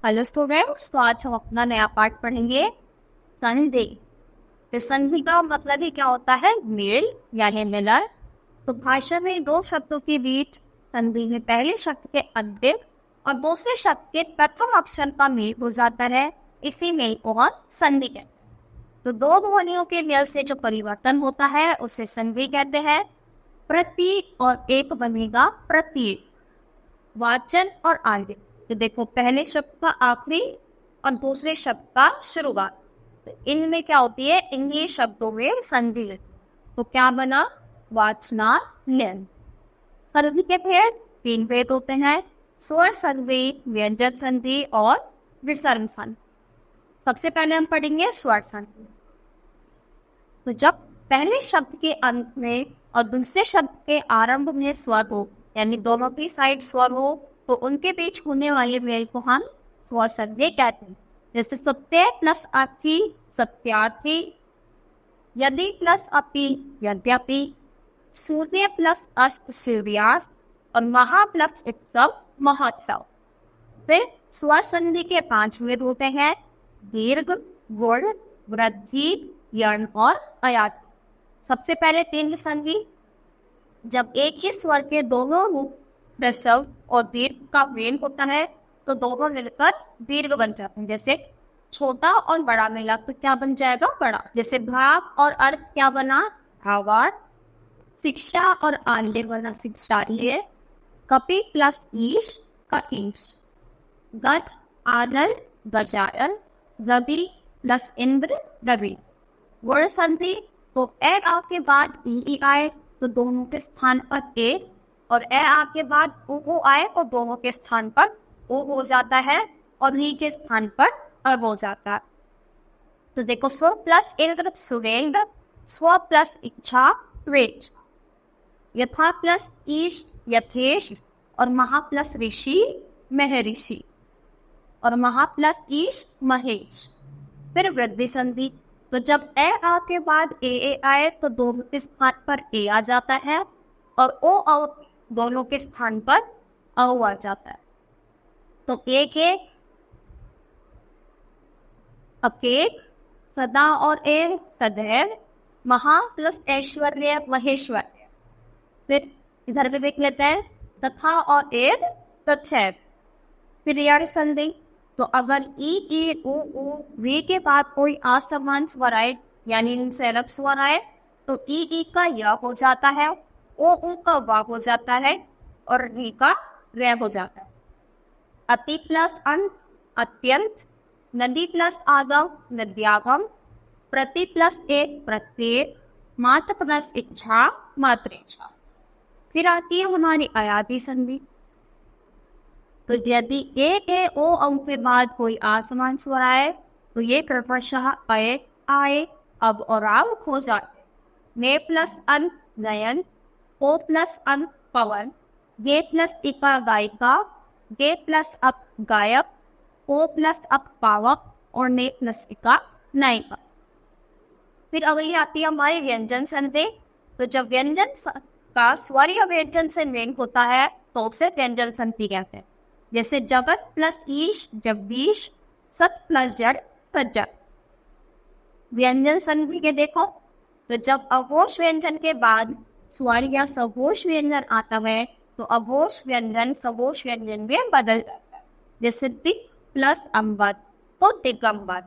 Hello students, तो आज हम अपना नया पार्ट पढ़ेंगे संधि। तो संधि का मतलब ही क्या होता है? मेल यानी मिलन। तो भाषा में दो शब्दों के बीच संधि में पहले शब्द के अंतिम और दूसरे शब्द के प्रथम अक्षर का मेल हो जाता है। इसी मेल को हम संधि कहते हैं। तो दो ध्वनियों के मेल से जो परिवर्तन होता है उसे संधि कहते हैं। प्रतीक और एक बनेगा प्रतीक, वाचन और आगे। तो देखो, पहले शब्द का आखिरी और दूसरे शब्द का शुरुआत, तो इनमें क्या होती है? इन्हीं शब्दों में संधि। तो क्या बना? वाचनालय। संधि के भेद तीन भेद होते हैं: स्वर संधि, व्यंजन संधि और विसर्ग संधि। सबसे पहले हम पढ़ेंगे स्वर संधि। तो जब पहले शब्द के अंत में और दूसरे शब्द के आरंभ में स्वर हो, यानी दोनों की साइड स्वर हो, तो उनके बीच होने वाले मेल को हम स्वर संधि कहते हैं। जैसे सत्य प्लस अर्थी, सत्यार्थी। यदि प्लस अपि, यद्यपि। सूर्य प्लस अस्त, सूर्यास्त। और महा प्लस उत्सव, महोत्सव। फिर स्वर संधि के 5 भेद होते हैं: दीर्घ, गुण, वृद्धि, यर्ण और अयाति। सबसे पहले दीर्घ संधि। जब एक ही स्वर के दोनों रूप ह्रस्व और दीर्घ का मेल होता है तो दोनों मिलकर दीर्घ बन जाते हैं। जैसे छोटा और बड़ा मिला तो क्या बन जाएगा? बड़ा। जैसे भाव और अर्थ क्या बना? भावार्थ। शिक्षा और आल्य बना शिक्षाल्य। कपि प्लस ईश, कपीश। गज, आनंद, गजानन। रवि प्लस इंद्र, रवि। गुण संधि। तो ए आ के बाद ई आए तो दोनों के स्थान पर ए, और ए आ के बाद उ आए तो दोनों के स्थान पर ओ हो जाता है और नी के स्थान पर अब हो जाता है। तो देखो, स्व प्लस इंद्र, सुरेंद्र। स्व प्लस इच्छा, स्वेच। यथा प्लस ईष्ट, यथेश। और महा प्लस ऋषि, महर्षि। और महा प्लस ईश, महेश। फिर वृद्धि संधि। तो जब ए आ के बाद ए आए तो दोनों के स्थान पर ए आ जाता है और ओ दोनों के स्थान पर अ आ जाता है। तो एक एक, अकेक, सदा और ए, सदैव। महा प्लस ऐश्वर्य, महेश्वर्य। फिर इधर भी देख लेते हैं, तथा और एक, तथैव। फिर यर्ण संधि। तो अगर ई उ वे के बाद कोई असमान स्वर आए, यानी इनसे अलग स्वर आए, तो ई का य हो जाता है, ओ का वा हो जाता है और री का रे हो जाता है। अति प्लस अंत, अत्यंत। नदी प्लस आगम, नद्यागम। प्रति प्लस एक, प्रत्येक। मात्र प्लस इच्छा, मातृच्छा। फिर आती है हमारी अयाति संधि। तो यदि ए ओ अंक के बाद कोई असमान स्वर आए तो ये क्रमशः अय, आए, अब और आव हो जाते। ने प्लस अन, नयन। ओ प्लस अन, पवन। गे प्लस इका, गायिका। गे प्लस अप, गायक। ओ प्लस अप, पावक। और ने प्लस इका, नायिका। फिर अगली आती है हमारी व्यंजन संधि। तो जब व्यंजन का स्वर या व्यंजन से मेल होता है तो उसे व्यंजन संधि कहते हैं। जैसे जगत प्लस ईश, जगदीश। सत प्लस जड़, सज्जन। व्यंजन संधि के देखो, तो जब अघोष व्यंजन के बाद स्वर या सघोष व्यंजन आता है तो अघोष व्यंजन सघोष व्यंजन में बदल जाता है। जैसे दिक प्लस अम्बर तो दिगंबर।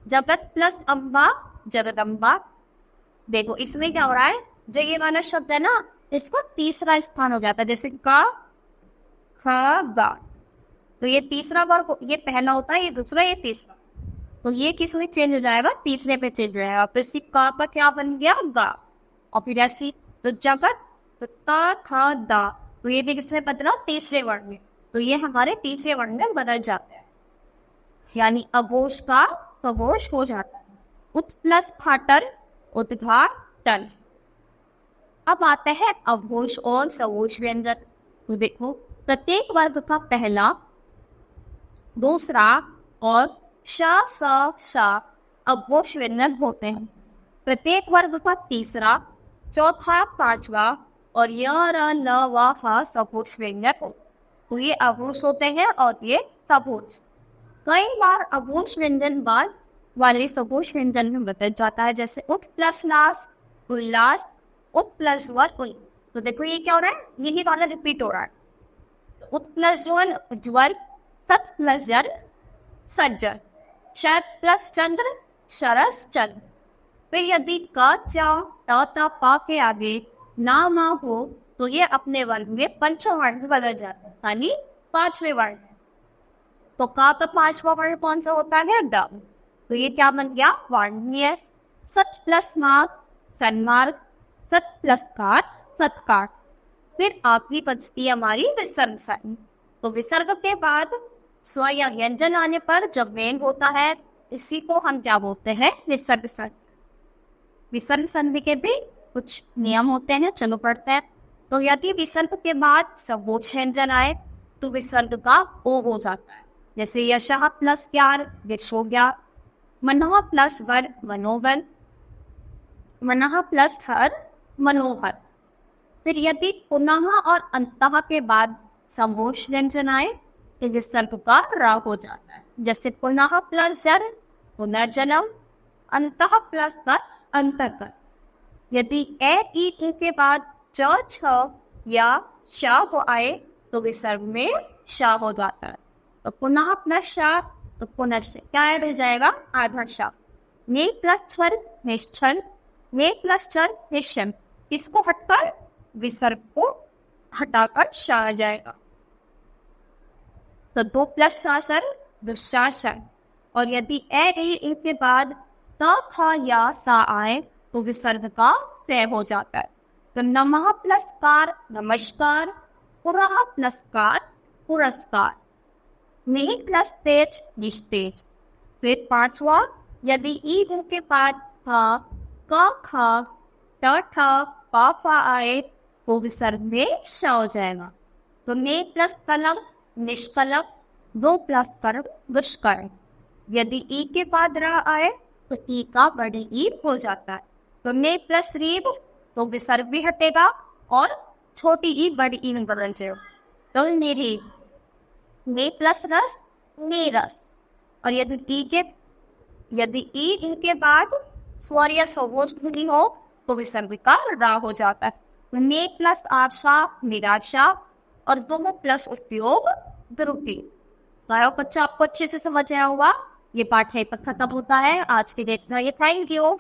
जगत प्लस अम्बा, जगदम्बा। देखो, इसमें क्या हो रहा है? जो ये वाला शब्द है ना, इसको तीसरा स्थान हो जाता है। जैसे का, ख, गा। तो ये तीसरा वर्ग, ये पहला होता है, ये दूसरा, ये तीसरा। तो ये किस में चेंज हो जाएगा? तीसरे पे चेंज हो जाएगा। फिर सिर्फ का क्या बन गया? गा। और फिर ऐसी, तो जगत, तो ता, था, दा। तो ये भी किसमें बदला? तीसरे वर्ण में। तो ये हमारे तीसरे वर्ण में बदल जाते हैं, यानी अघोष का सघोष हो जाता है। उत प्लस फाटर, उद्घाटन। अब आते हैं अघोष और सघोष व्यंजन। तो देखो, प्रत्येक वर्ग का पहला, दूसरा और श, स, श अघोष व्यंजन होते हैं। प्रत्येक वर्ग का तीसरा, चौथा, पांचवा और य, र, ल, व, ह सघोष व्यंजन होते हैं। तो ये अघोष होते हैं और ये सघोष। कई बार अघोष व्यंजन बाद वाले सघोष व्यंजन में बदल जाता है, जैसे उत प्लस लास, उल्लास, उत प्लस वर उल। तो देखो ये क्या हो रहा है, यही वाला रिपीट हो रहा है। तो उत प्लस ज्वर उज्ज्वल, सत प्लस जर सज्जन, शरद प्लस चंद्र शरस चंद्र। फिर यदि क च ट त प के आगे ना मा हो तो ये अपने वर्ण में पंचम वर्ण में बदल जाता है, यानी पांचवें वर्ण। तो का का पांचवा वर्ण कौन सा होता है, ड। तो ये क्या बन गया, वर्णनीय। सच प्लस मार्ग सन्मार्ग, सत प्लस कार सत्कार। फिर आखिरी बचती है हमारी विसर्ग संधि। तो विसर्ग के बाद स्वर या व्यंजन आने पर जब मेल होता है, इसी को हम क्या बोलते हैं, विसर्ग संधि। विसर्ग संधि के भी कुछ नियम होते हैं, चलो पढ़ते हैं। तो यदि विसर्ग के बाद सघोष व्यंजन आए तो विसर्ग का ओ हो जाता है, जैसे यशः प्लस ज्ञान यशोज्ञा, मनः प्लस वर मनोबल, मनः प्लस हर मनोहर। फिर यदि पुनः और अंतः के बाद सघोष व्यंजन आए तो विसर्ग का रा हो जाता है, जैसे पुनः प्लस जर पुनर्जन्म, अंतः प्लस कर अंतर्गत। यदि ए ई उ के बाद च छ या श हो आए तो विसर्ग में श हो जाता है। तो पुनः प्लस श तो पुनश्च क्या ऐड हो जाएगा, आधा श। ने प्लस छर निश्चल, ने प्लस चर निश्चम। इसको हटकर विसर्ग को हटाकर श आ जाएगा। तो 2 प्लस शासन दुशासन। और यदि ए ई के बाद त थ या सा आए तो विसर्ग का से हो जाता है। तो नमः प्लस कार नमस्कार, पुरः प्लस कार पुरस्कार, निहि प्लस तेज निस्तेज। फिर पांचवा, यदि ई उ के बाद थ क ख ट ठ प फ आए तो विसर्ग में श हो जाएगा। तो ने प्लस कलम निष्कलम, 2 प्लस कर्म दुष्कर्म। यदि ई के बाद र आए तो ई का बड़ी ई हो जाता है। तो ने प्लस रीब तो विसर्ग भी हटेगा और छोटी ई बड़ी ई में बदल जाएगा। तो निरीब। ने प्लस रस नीरस। और यदि ई के बाद स्वर या सघोष ध्वनि हो तो विसर्ग का रा हो जाता है। तो ने प्लस आशा निराशा और 2 प्लस उपयोग द्रुति। बच्चा आपको अच्छे से समझ आया होगा। ये पाठ यहीं पर खत्म होता है। आज के लिए इतना ही। Thank you.